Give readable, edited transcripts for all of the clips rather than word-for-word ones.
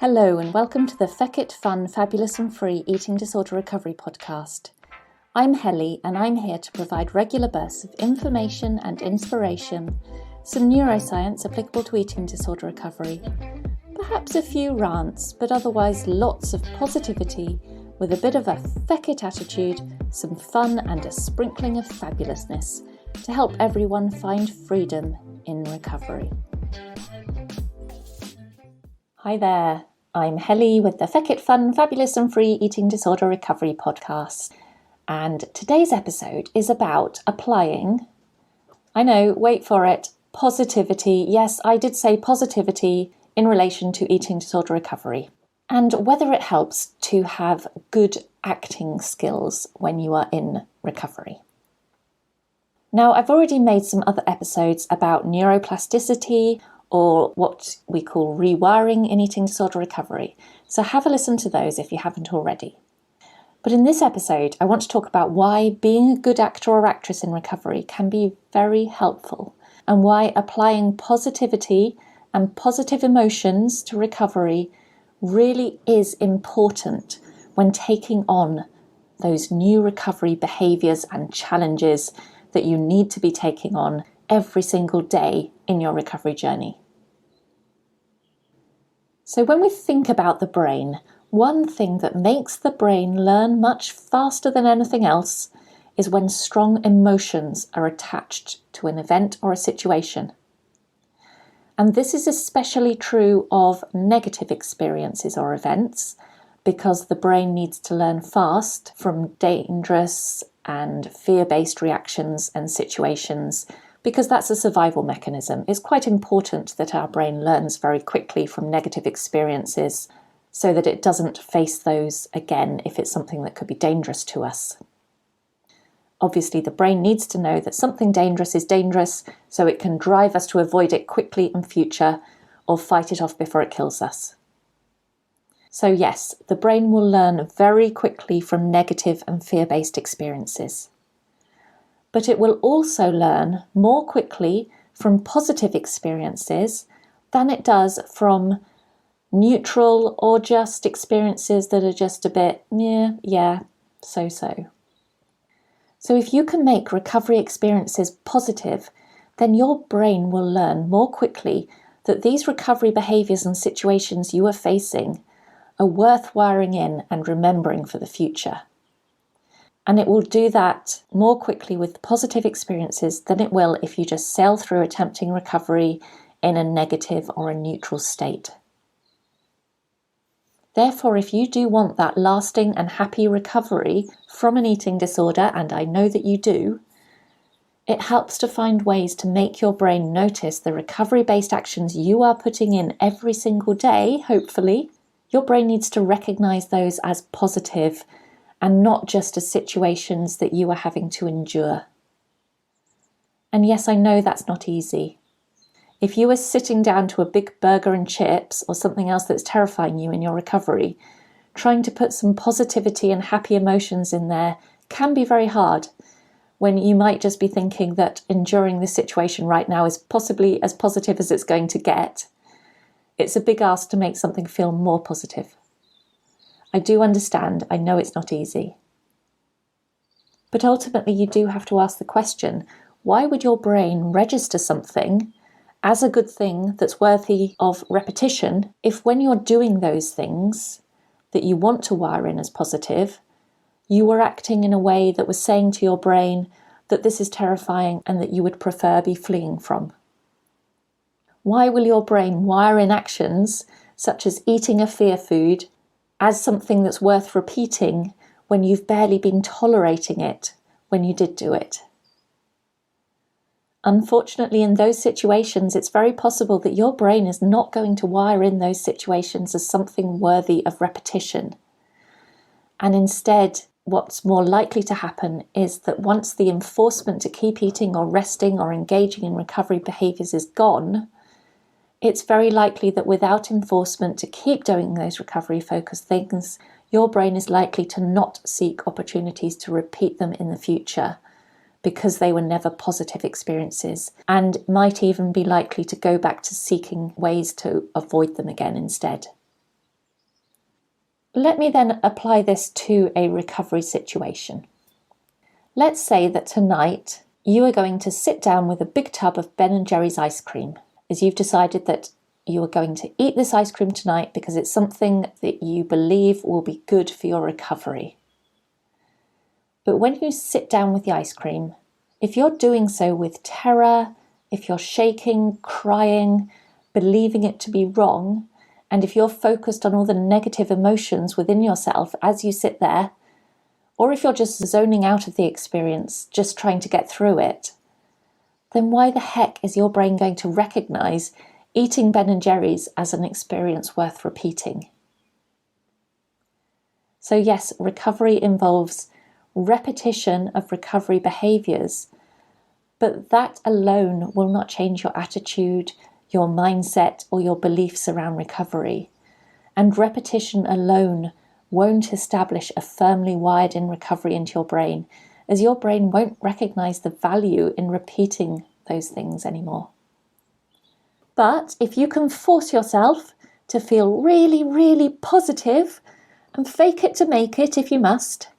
Hello and welcome to the Feck It Fun, Fabulous and Free Eating Disorder Recovery podcast. I'm Helly and I'm here to provide regular bursts of information and inspiration, some neuroscience applicable to eating disorder recovery, perhaps a few rants, but otherwise lots of positivity with a bit of a feck it attitude, some fun and a sprinkling of fabulousness to help everyone find freedom in recovery. Hi there. I'm Helly with the Feck It Fun, Fabulous and Free Eating Disorder Recovery podcast. And today's episode is about applying, wait for it, positivity. Yes, I did say positivity in relation to eating disorder recovery. And whether it helps to have good acting skills when you are in recovery. Now, I've already made some other episodes about neuroplasticity, or what we call rewiring in eating disorder recovery. So have a listen to those if you haven't already. But in this episode, I want to talk about why being a good actor or actress in recovery can be very helpful, and why applying positivity and positive emotions to recovery really is important when taking on those new recovery behaviours and challenges that you need to be taking on every single day in your recovery journey. So when we think about the brain, one thing that makes the brain learn much faster than anything else is when strong emotions are attached to an event or a situation. And this is especially true of negative experiences or events, because the brain needs to learn fast from dangerous and fear-based reactions and situations, because that's a survival mechanism. It's quite important that our brain learns very quickly from negative experiences so that it doesn't face those again if it's something that could be dangerous to us. Obviously, the brain needs to know that something dangerous is dangerous so it can drive us to avoid it quickly in future or fight it off before it kills us. So yes, the brain will learn very quickly from negative and fear-based experiences. But it will also learn more quickly from positive experiences than it does from neutral or just experiences that are just a bit, so. So if you can make recovery experiences positive, then your brain will learn more quickly that these recovery behaviours and situations you are facing are worth wiring in and remembering for the future. And it will do that more quickly with positive experiences than it will if you just sail through attempting recovery in a negative or a neutral state. Therefore, if you do want that lasting and happy recovery from an eating disorder, and I know that you do, it helps to find ways to make your brain notice the recovery-based actions you are putting in every single day, hopefully. Your brain needs to recognise those as positive and not just as situations that you are having to endure. And yes, I know that's not easy. If you are sitting down to a big burger and chips or something else that's terrifying you in your recovery, trying to put some positivity and happy emotions in there can be very hard when you might just be thinking that enduring this situation right now is possibly as positive as it's going to get. It's a big ask to make something feel more positive. I do understand, I know it's not easy. But ultimately you do have to ask the question, why would your brain register something as a good thing that's worthy of repetition if when you're doing those things that you want to wire in as positive, you were acting in a way that was saying to your brain that this is terrifying and that you would prefer be fleeing from? Why will your brain wire in actions such as eating a fear food as something that's worth repeating when you've barely been tolerating it when you did do it? Unfortunately, in those situations, it's very possible that your brain is not going to wire in those situations as something worthy of repetition. And instead, what's more likely to happen is that once the enforcement to keep eating or resting or engaging in recovery behaviours is gone, it's very likely that without enforcement to keep doing those recovery-focused things, your brain is likely to not seek opportunities to repeat them in the future because they were never positive experiences, and might even be likely to go back to seeking ways to avoid them again instead. Let me then apply this to a recovery situation. Let's say that tonight you are going to sit down with a big tub of Ben & Jerry's ice cream, as you've decided that you are going to eat this ice cream tonight because it's something that you believe will be good for your recovery. But when you sit down with the ice cream, if you're doing so with terror, if you're shaking, crying, believing it to be wrong, and if you're focused on all the negative emotions within yourself as you sit there, or if you're just zoning out of the experience, just trying to get through it, then why the heck is your brain going to recognise eating Ben & Jerry's as an experience worth repeating? So yes, recovery involves repetition of recovery behaviours, but that alone will not change your attitude, your mindset, or your beliefs around recovery. And repetition alone won't establish a firmly wired-in recovery into your brain, as your brain won't recognise the value in repeating those things anymore. But if you can force yourself to feel really, really positive and fake it to make it if you must,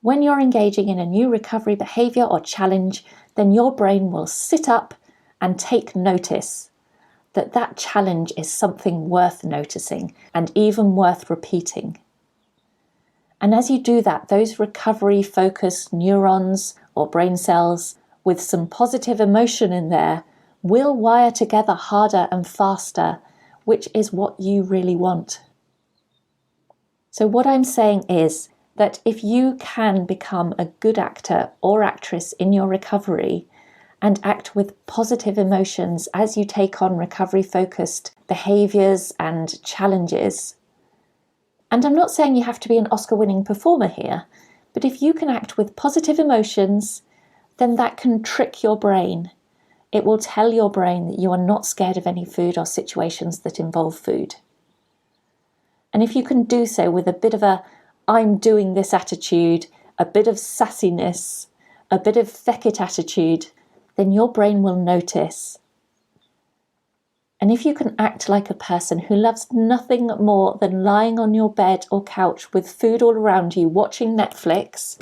when you're engaging in a new recovery behaviour or challenge, then your brain will sit up and take notice that that challenge is something worth noticing and even worth repeating. And as you do that, those recovery-focused neurons or brain cells with some positive emotion in there will wire together harder and faster, which is what you really want. So what I'm saying is that if you can become a good actor or actress in your recovery and act with positive emotions as you take on recovery-focused behaviours and challenges, and I'm not saying you have to be an Oscar-winning performer here, but if you can act with positive emotions, then that can trick your brain. It will tell your brain that you are not scared of any food or situations that involve food. And if you can do so with a bit of a I'm doing this attitude, a bit of sassiness, a bit of feck it attitude, then your brain will notice. And if you can act like a person who loves nothing more than lying on your bed or couch with food all around you, watching Netflix,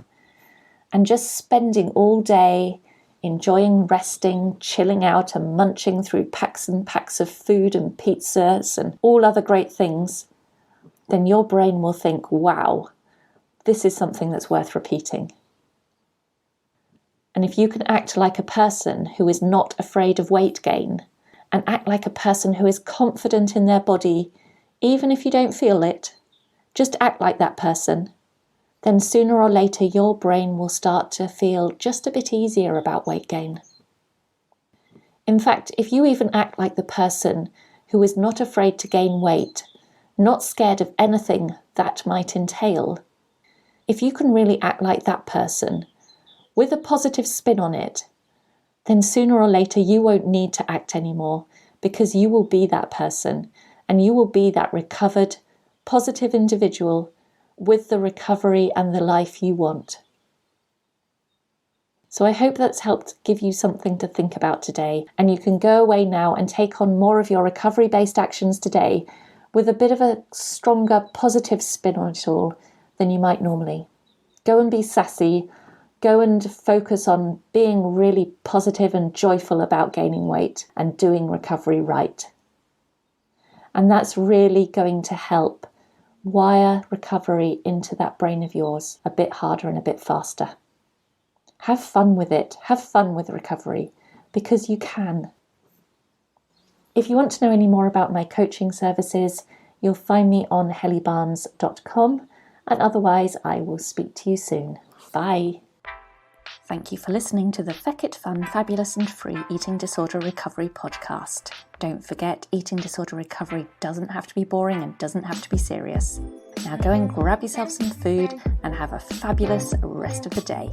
and just spending all day enjoying resting, chilling out and munching through packs and packs of food and pizzas and all other great things, then your brain will think, wow, this is something that's worth repeating. And if you can act like a person who is not afraid of weight gain, and act like a person who is confident in their body, even if you don't feel it, just act like that person, then sooner or later your brain will start to feel just a bit easier about weight gain. In fact, if you even act like the person who is not afraid to gain weight, not scared of anything that might entail, if you can really act like that person, with a positive spin on it, then sooner or later you won't need to act anymore, because you will be that person and you will be that recovered, positive individual with the recovery and the life you want. So I hope that's helped give you something to think about today, and you can go away now and take on more of your recovery-based actions today with a bit of a stronger positive spin on it all than you might normally. Go and be sassy. Go and focus on being really positive and joyful about gaining weight and doing recovery right. And that's really going to help wire recovery into that brain of yours a bit harder and a bit faster. Have fun with it. Have fun with recovery, because you can. If you want to know any more about my coaching services, you'll find me on hellybarnes.com, and otherwise I will speak to you soon. Bye. Thank you for listening to the Feck It Fun, Fabulous and Free Eating Disorder Recovery podcast. Don't forget, eating disorder recovery doesn't have to be boring and doesn't have to be serious. Now go and grab yourself some food and have a fabulous rest of the day.